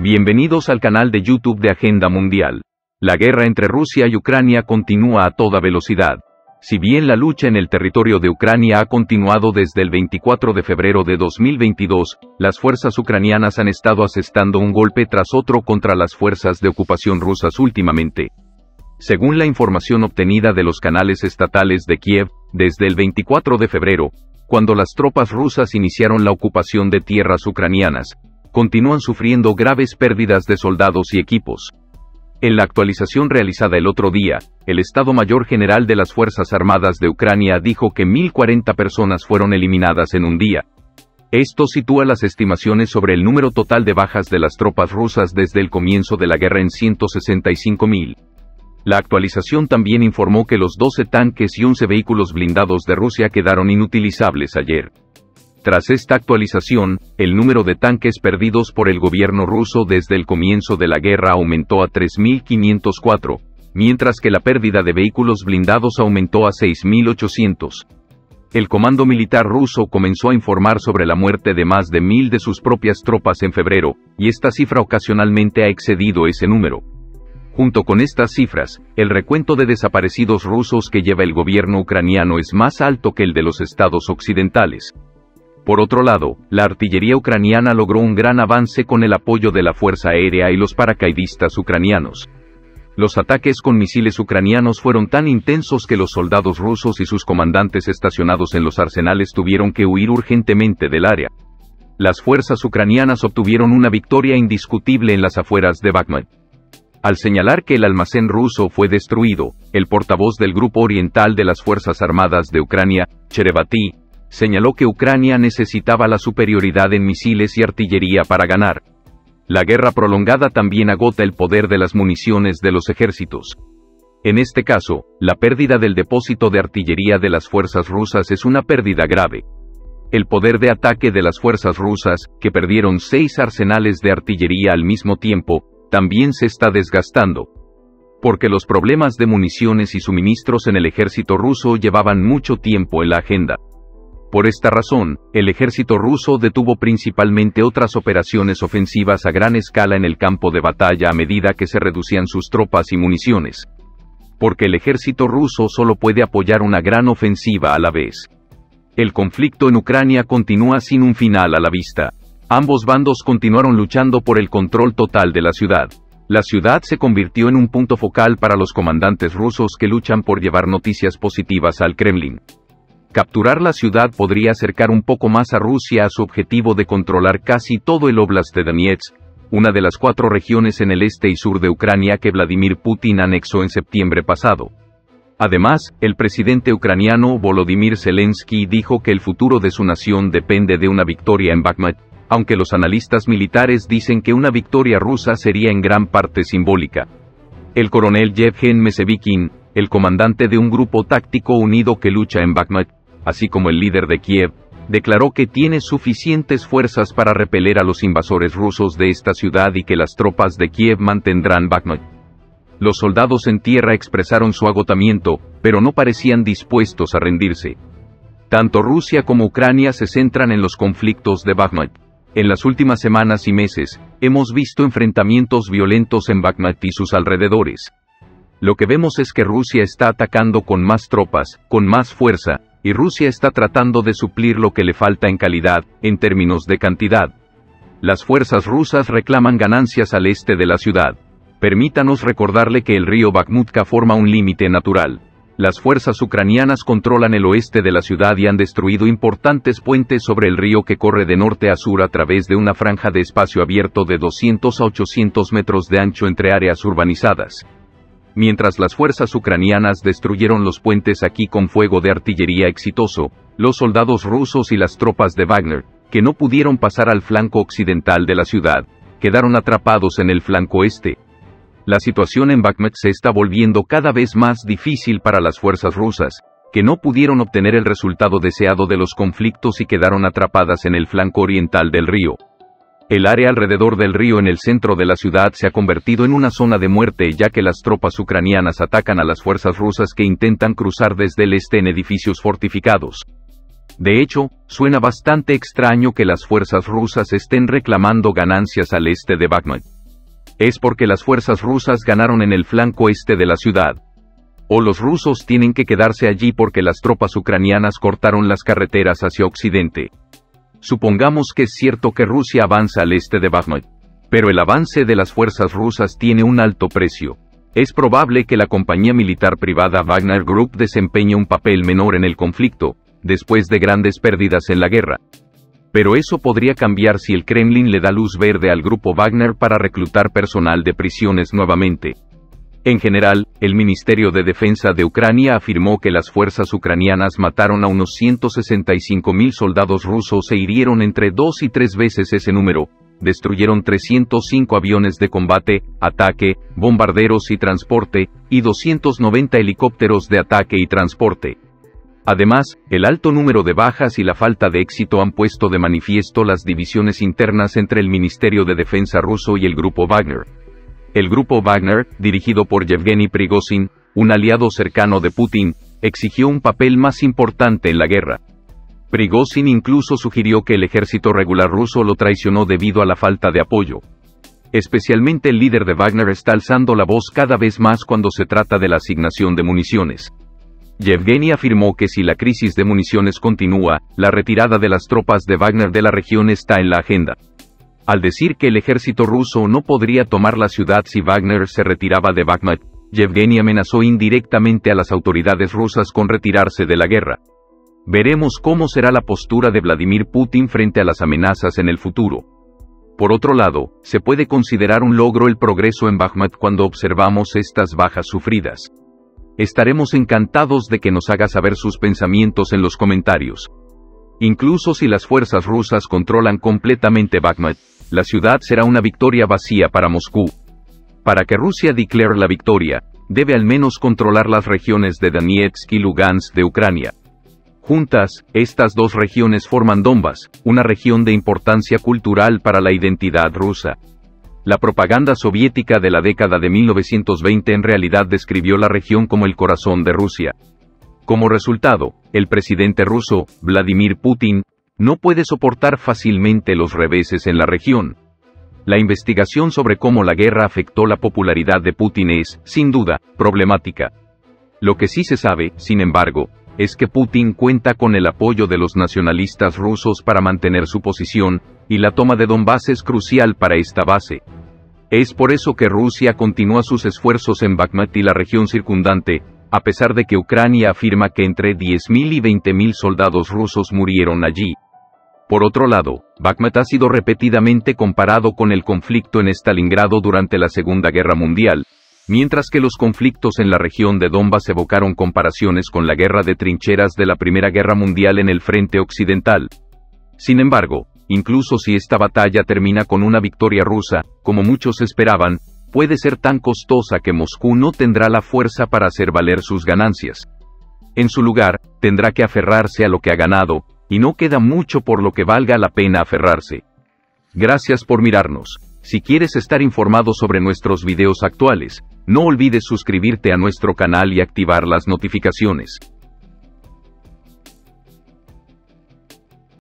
Bienvenidos al canal de YouTube de Agenda Mundial. La guerra entre Rusia y Ucrania continúa a toda velocidad. Si bien la lucha en el territorio de Ucrania ha continuado desde el 24 de febrero de 2022, las fuerzas ucranianas han estado asestando un golpe tras otro contra las fuerzas de ocupación rusas últimamente. Según la información obtenida de los canales estatales de Kiev, desde el 24 de febrero, cuando las tropas rusas iniciaron la ocupación de tierras ucranianas, continúan sufriendo graves pérdidas de soldados y equipos. En la actualización realizada el otro día, el Estado Mayor General de las Fuerzas Armadas de Ucrania dijo que 1.040 personas fueron eliminadas en un día. Esto sitúa las estimaciones sobre el número total de bajas de las tropas rusas desde el comienzo de la guerra en 165.000. La actualización también informó que los 12 tanques y 11 vehículos blindados de Rusia quedaron inutilizables ayer. Tras esta actualización, el número de tanques perdidos por el gobierno ruso desde el comienzo de la guerra aumentó a 3.504, mientras que la pérdida de vehículos blindados aumentó a 6.800. El comando militar ruso comenzó a informar sobre la muerte de más de 1.000 de sus propias tropas en febrero, y esta cifra ocasionalmente ha excedido ese número. Junto con estas cifras, el recuento de desaparecidos rusos que lleva el gobierno ucraniano es más alto que el de los estados occidentales. Por otro lado, la artillería ucraniana logró un gran avance con el apoyo de la Fuerza Aérea y los paracaidistas ucranianos. Los ataques con misiles ucranianos fueron tan intensos que los soldados rusos y sus comandantes estacionados en los arsenales tuvieron que huir urgentemente del área. Las fuerzas ucranianas obtuvieron una victoria indiscutible en las afueras de Bakhmut. Al señalar que el almacén ruso fue destruido, el portavoz del Grupo Oriental de las Fuerzas Armadas de Ucrania, Cherevati, señaló que Ucrania necesitaba la superioridad en misiles y artillería para ganar. La guerra prolongada también agota el poder de las municiones de los ejércitos. En este caso, la pérdida del depósito de artillería de las fuerzas rusas es una pérdida grave. El poder de ataque de las fuerzas rusas, que perdieron 6 arsenales de artillería al mismo tiempo, también se está desgastando. Porque los problemas de municiones y suministros en el ejército ruso llevaban mucho tiempo en la agenda. Por esta razón, el ejército ruso detuvo principalmente otras operaciones ofensivas a gran escala en el campo de batalla a medida que se reducían sus tropas y municiones. Porque el ejército ruso solo puede apoyar una gran ofensiva a la vez. El conflicto en Ucrania continúa sin un final a la vista. Ambos bandos continuaron luchando por el control total de la ciudad. La ciudad se convirtió en un punto focal para los comandantes rusos que luchan por llevar noticias positivas al Kremlin. Capturar la ciudad podría acercar un poco más a Rusia a su objetivo de controlar casi todo el Oblast de Donetsk, una de las 4 regiones en el este y sur de Ucrania que Vladimir Putin anexó en septiembre pasado. Además, el presidente ucraniano Volodymyr Zelensky dijo que el futuro de su nación depende de una victoria en Bakhmut, aunque los analistas militares dicen que una victoria rusa sería en gran parte simbólica. El coronel Yevhen Mesevikin, el comandante de un grupo táctico unido que lucha en Bakhmut, así como el líder de Kiev, declaró que tiene suficientes fuerzas para repeler a los invasores rusos de esta ciudad y que las tropas de Kiev mantendrán Bakhmut. Los soldados en tierra expresaron su agotamiento, pero no parecían dispuestos a rendirse. Tanto Rusia como Ucrania se centran en los conflictos de Bakhmut. En las últimas semanas y meses, hemos visto enfrentamientos violentos en Bakhmut y sus alrededores. Lo que vemos es que Rusia está atacando con más tropas, con más fuerza, y Rusia está tratando de suplir lo que le falta en calidad, en términos de cantidad. Las fuerzas rusas reclaman ganancias al este de la ciudad. Permítanos recordarle que el río Bakhmutka forma un límite natural. Las fuerzas ucranianas controlan el oeste de la ciudad y han destruido importantes puentes sobre el río que corre de norte a sur a través de una franja de espacio abierto de 200 a 800 metros de ancho entre áreas urbanizadas. Mientras las fuerzas ucranianas destruyeron los puentes aquí con fuego de artillería exitoso, los soldados rusos y las tropas de Wagner, que no pudieron pasar al flanco occidental de la ciudad, quedaron atrapados en el flanco este. La situación en Bakhmut se está volviendo cada vez más difícil para las fuerzas rusas, que no pudieron obtener el resultado deseado de los conflictos y quedaron atrapadas en el flanco oriental del río. El área alrededor del río en el centro de la ciudad se ha convertido en una zona de muerte ya que las tropas ucranianas atacan a las fuerzas rusas que intentan cruzar desde el este en edificios fortificados. De hecho, suena bastante extraño que las fuerzas rusas estén reclamando ganancias al este de Bakhmut. Es porque las fuerzas rusas ganaron en el flanco este de la ciudad. O los rusos tienen que quedarse allí porque las tropas ucranianas cortaron las carreteras hacia occidente. Supongamos que es cierto que Rusia avanza al este de Bakhmut. Pero el avance de las fuerzas rusas tiene un alto precio. Es probable que la compañía militar privada Wagner Group desempeñe un papel menor en el conflicto, después de grandes pérdidas en la guerra. Pero eso podría cambiar si el Kremlin le da luz verde al grupo Wagner para reclutar personal de prisiones nuevamente. En general, el Ministerio de Defensa de Ucrania afirmó que las fuerzas ucranianas mataron a unos 165.000 soldados rusos e hirieron entre 2 y 3 veces ese número. Destruyeron 305 aviones de combate, ataque, bombarderos y transporte, y 290 helicópteros de ataque y transporte. Además, el alto número de bajas y la falta de éxito han puesto de manifiesto las divisiones internas entre el Ministerio de Defensa ruso y el grupo Wagner. El grupo Wagner, dirigido por Yevgeny Prigozhin, un aliado cercano de Putin, exigió un papel más importante en la guerra. Prigozhin incluso sugirió que el ejército regular ruso lo traicionó debido a la falta de apoyo. Especialmente el líder de Wagner está alzando la voz cada vez más cuando se trata de la asignación de municiones. Yevgeny afirmó que si la crisis de municiones continúa, la retirada de las tropas de Wagner de la región está en la agenda. Al decir que el ejército ruso no podría tomar la ciudad si Wagner se retiraba de Bakhmut, Yevgeny amenazó indirectamente a las autoridades rusas con retirarse de la guerra. Veremos cómo será la postura de Vladimir Putin frente a las amenazas en el futuro. Por otro lado, se puede considerar un logro el progreso en Bakhmut cuando observamos estas bajas sufridas. Estaremos encantados de que nos haga saber sus pensamientos en los comentarios. Incluso si las fuerzas rusas controlan completamente Bakhmut, la ciudad será una victoria vacía para Moscú. Para que Rusia declare la victoria, debe al menos controlar las regiones de Donetsk y Lugansk de Ucrania. Juntas, estas dos regiones forman Donbas, una región de importancia cultural para la identidad rusa. La propaganda soviética de la década de 1920 en realidad describió la región como el corazón de Rusia. Como resultado, el presidente ruso, Vladimir Putin, no puede soportar fácilmente los reveses en la región. La investigación sobre cómo la guerra afectó la popularidad de Putin es, sin duda, problemática. Lo que sí se sabe, sin embargo, es que Putin cuenta con el apoyo de los nacionalistas rusos para mantener su posición, y la toma de Donbas es crucial para esta base. Es por eso que Rusia continúa sus esfuerzos en Bakhmut y la región circundante, a pesar de que Ucrania afirma que entre 10.000 y 20.000 soldados rusos murieron allí. Por otro lado, Bakhmut ha sido repetidamente comparado con el conflicto en Stalingrado durante la Segunda Guerra Mundial, mientras que los conflictos en la región de Donbas evocaron comparaciones con la guerra de trincheras de la Primera Guerra Mundial en el frente occidental. Sin embargo, incluso si esta batalla termina con una victoria rusa, como muchos esperaban, puede ser tan costosa que Moscú no tendrá la fuerza para hacer valer sus ganancias. En su lugar, tendrá que aferrarse a lo que ha ganado, y no queda mucho por lo que valga la pena aferrarse. Gracias por mirarnos. Si quieres estar informado sobre nuestros videos actuales, no olvides suscribirte a nuestro canal y activar las notificaciones.